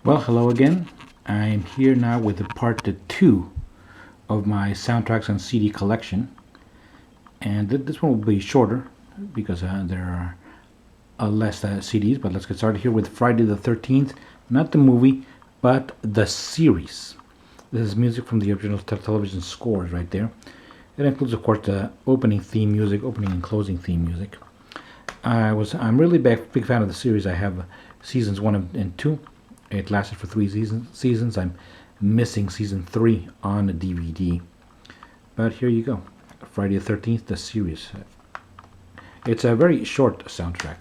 Well, hello again. I'm here now with the part 2 of my soundtracks and CD collection. And this one will be shorter because there are less CDs. But let's get started here with Friday the 13th. Not the movie, but the series. This is music from the original television scores right there. It includes, of course, the opening theme music, opening and closing theme music. I'm really big fan of the series. I have seasons 1 and 2. It lasted for 3 seasons. I'm missing season 3 on the DVD. But here you go. Friday the 13th, the series. It's a very short soundtrack,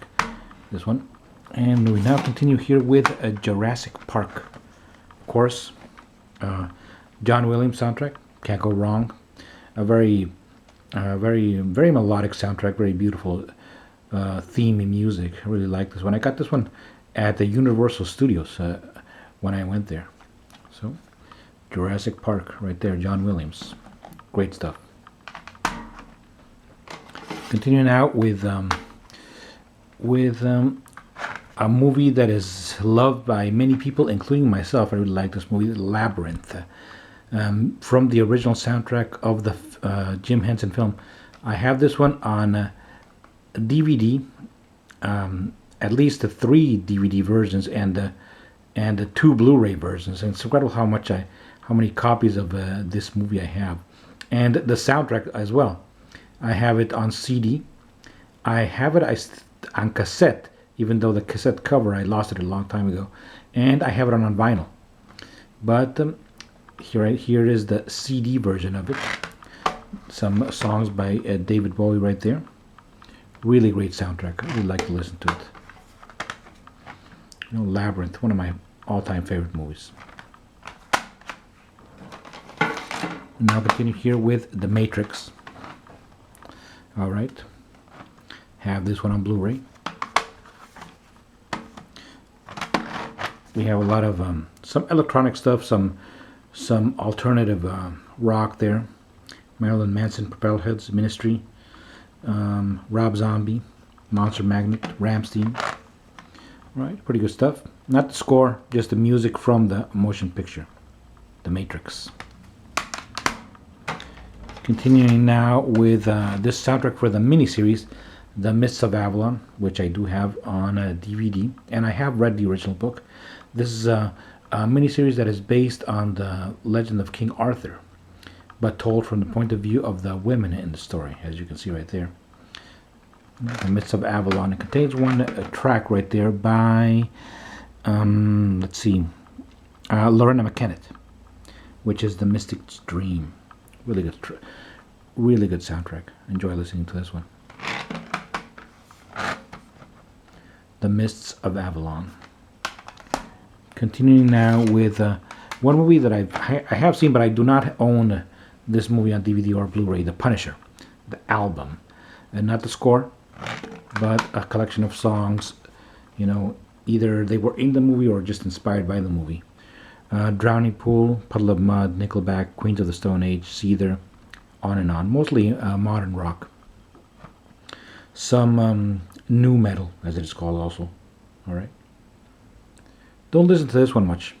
this one. And we now continue here with a Jurassic Park. Of course, John Williams soundtrack. Can't go wrong. A very melodic soundtrack, very beautiful theme and music. I really like this one. I got this one at the Universal Studios when I went there. So, Jurassic Park, right there, John Williams. Great stuff. Continuing out with a movie that is loved by many people, including myself. I really like this movie, Labyrinth. From the original soundtrack of the Jim Henson film. I have this one on DVD. At least the 3 DVD versions and the 2 Blu-ray versions. And it's incredible how many copies of this movie I have, and the soundtrack as well. I have it on CD. I have it on cassette, even though the cassette cover I lost it a long time ago, and I have it on vinyl. But here is the CD version of it. Some songs by David Bowie right there. Really great soundtrack. I really like to listen to it. Labyrinth, one of my all-time favorite movies. And now continue here with The Matrix. All right, have this one on Blu-ray. We have a lot of some electronic stuff, some alternative rock there. Marilyn Manson, Propellerheads, Ministry, Rob Zombie, Monster Magnet, Rammstein. Right, pretty good stuff. Not the score, just the music from the motion picture, The Matrix. Continuing now with this soundtrack for the miniseries, The Mist of Avalon, which I do have on a DVD, and I have read the original book. This is a miniseries that is based on the legend of King Arthur, but told from the point of view of the women in the story, as you can see right there. The Mist of Avalon. It contains one track right there by, let's see, Lorena McKennitt, which is The Mystic's Dream. Really good soundtrack. Enjoy listening to this one. The Mists of Avalon. Continuing now with one movie that I have seen, but I do not own this movie on DVD or Blu-ray, The Punisher, the album. And not the score, but a collection of songs, either they were in the movie or just inspired by the movie. Drowning Pool, Puddle of Mud, Nickelback, Queens of the Stone Age, Seether, on and on. Mostly modern rock. Some new metal, as it is called also. Alright. Don't listen to this one much.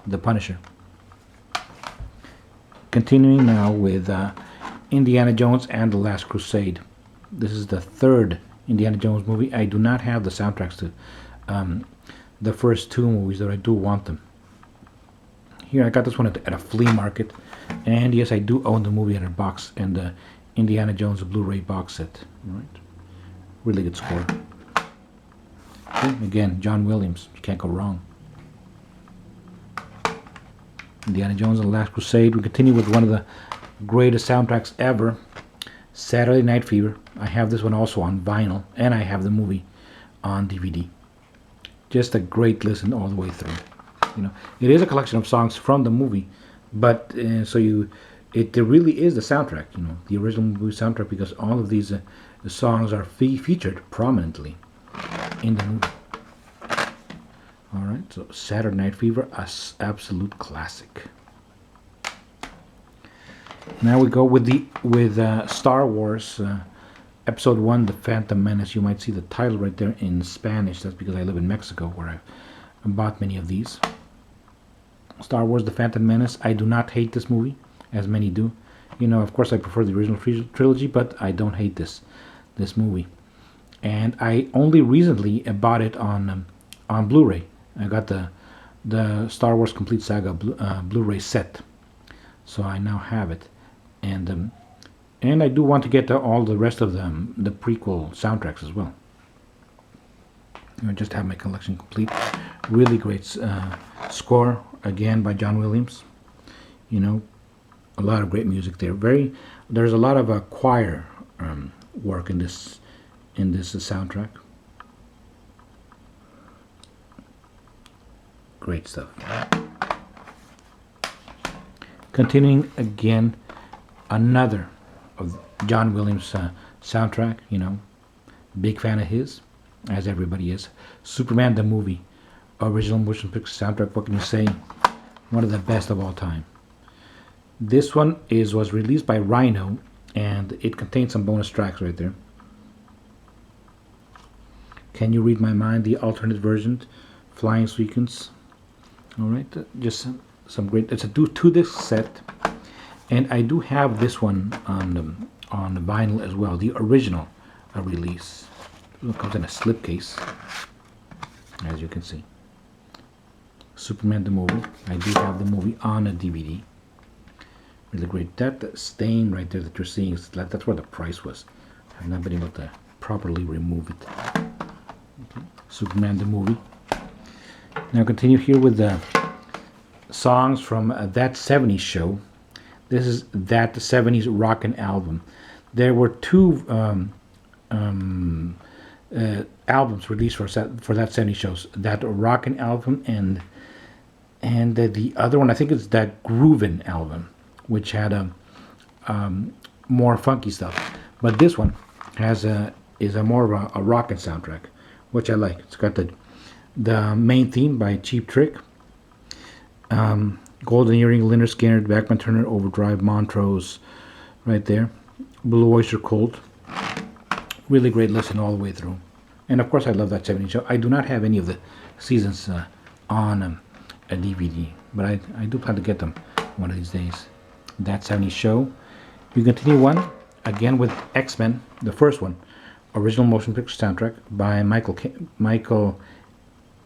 The Punisher. Continuing now with Indiana Jones and the Last Crusade. This is the 3rd Indiana Jones movie. I do not have the soundtracks to the first 2 movies, though I do want them. Here I got this one at a flea market, and yes, I do own the movie in a box and the Indiana Jones Blu-ray box set. All right, really good score. Okay, again, John Williams, you can't go wrong. Indiana Jones and the Last Crusade. We continue with one of the greatest soundtracks ever, Saturday Night Fever. I have this one also on vinyl, and I have the movie on DVD. Just a great listen all the way through. It is a collection of songs from the movie, but it really is the soundtrack. The original movie soundtrack, because all of these the songs are featured prominently in the movie. All right, so Saturday Night Fever, a absolute classic. Now we go with Star Wars Episode 1, The Phantom Menace. You might see the title right there in Spanish. That's because I live in Mexico, where I've bought many of these. Star Wars, The Phantom Menace. I do not hate this movie, as many do. You know, of course, I prefer the original trilogy, but I don't hate this movie. And I only recently bought it on Blu-ray. I got the Star Wars Complete Saga Blu-ray set, so I now have it. And I do want to get all the rest of the prequel soundtracks as well. I just have my collection complete. Really great score, again, by John Williams. You know, a lot of great music there. There's a lot of choir work in this soundtrack. Great stuff. Continuing again, another of John Williams' soundtrack. You know, big fan of his, as everybody is. Superman the movie, original motion picture soundtrack. What can you say? One of the best of all time. This one was released by Rhino, and it contains some bonus tracks right there. Can You Read My Mind? The alternate version, flying sequence. All right, just some great. It's a two-disc set, and I do have this one on vinyl as well. The original release. It comes in a slipcase, as you can see. Superman the movie. I do have the movie on a DVD. Really great. That stain right there that you're seeing, that's where the price was. I've not been able to properly remove it. Okay. Superman the movie. Now continue here with the songs from That 70s Show. This is That 70s Rockin' Album. There were two albums released for That 70s Shows. That Rockin' Album and the other one, I think it's That Groovin' Album, which had more funky stuff. But this one is more of a rockin' soundtrack, which I like. It's got the main theme by Cheap Trick, Golden Earring, Lynyrd Skynyrd, Bachman Turner, Overdrive, Montrose, right there. Blue Oyster Cult. Really great listen all the way through. And of course I love That 70s Show. I do not have any of the seasons on a DVD, but I do plan to get them one of these days. That 70s Show. We continue one again with X-Men, the first one, original motion picture soundtrack by Michael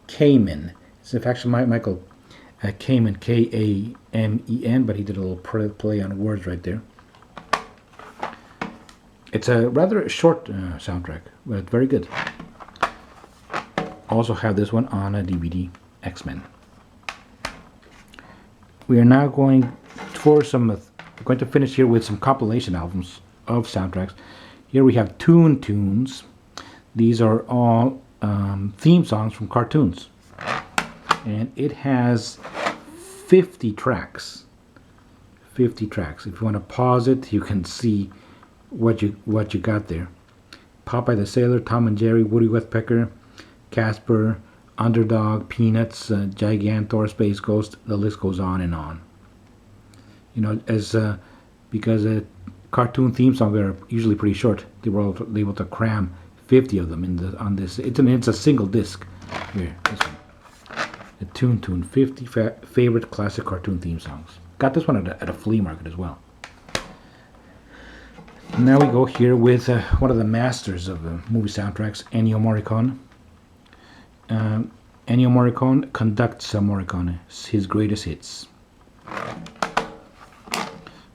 Kamen. It's actually Michael Kamen, Kamen, but he did a little play on words right there. It's a rather short soundtrack, but very good. Also have this one on a DVD, X-Men. We are now going to finish here with some compilation albums of soundtracks. Here we have Toon Tunes. These are all theme songs from cartoons, and it has 50 tracks. 50 tracks. If you want to pause it, you can see what you got there. Popeye the Sailor, Tom and Jerry, Woody Woodpecker, Casper, Underdog, Peanuts, Gigantor, Space Ghost. The list goes on and on. You know, because cartoon theme songs are usually pretty short, they were able to cram 50 of them on this. It's a single disc. Here, this one. The Toon 50 favorite classic cartoon theme songs. Got this one at a flea market as well. Now we go here with one of the masters of movie soundtracks, Ennio Morricone. Ennio Morricone conducts Morricone, his greatest hits.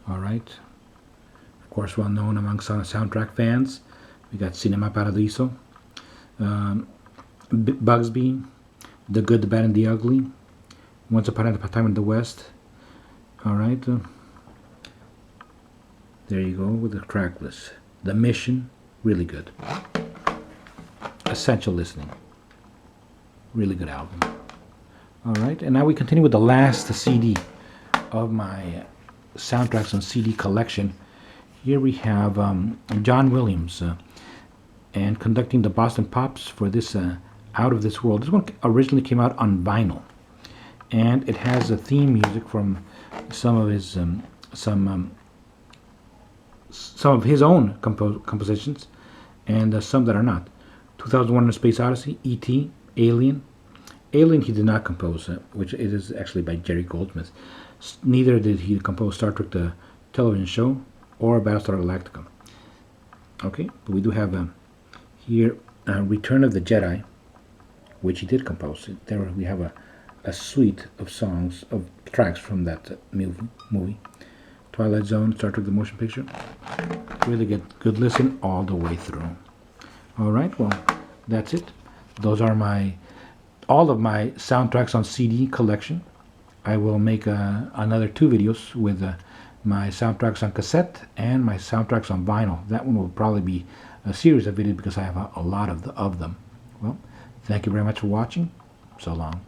Alright. Of course, well known among soundtrack fans. We got Cinema Paradiso, Bugsby, The Good, the Bad, and the Ugly, Once Upon a Time in the West. Alright. There you go with the track list. The Mission, really good. Essential listening. Really good album. Alright, and now we continue with the last CD of my soundtracks and CD collection. Here we have John Williams and conducting the Boston Pops for this Out of This World. This one originally came out on vinyl, and it has a theme music from some of his own compositions, and some that are not. 2001: A Space Odyssey, E.T., Alien. Alien he did not compose, which it is actually by Jerry Goldsmith. Neither did he compose Star Trek the television show or Battlestar Galactica. Okay, but we do have here Return of the Jedi, which he did compose. There we have a suite of songs, of tracks from that movie. Twilight Zone, Star Trek the Motion Picture. Really get good listen all the way through. Alright, well, that's it. Those are all of my soundtracks on CD collection. I will make another 2 videos with my soundtracks on cassette and my soundtracks on vinyl. That one will probably be a series of videos because I have a lot of them. Well, thank you very much for watching. So long.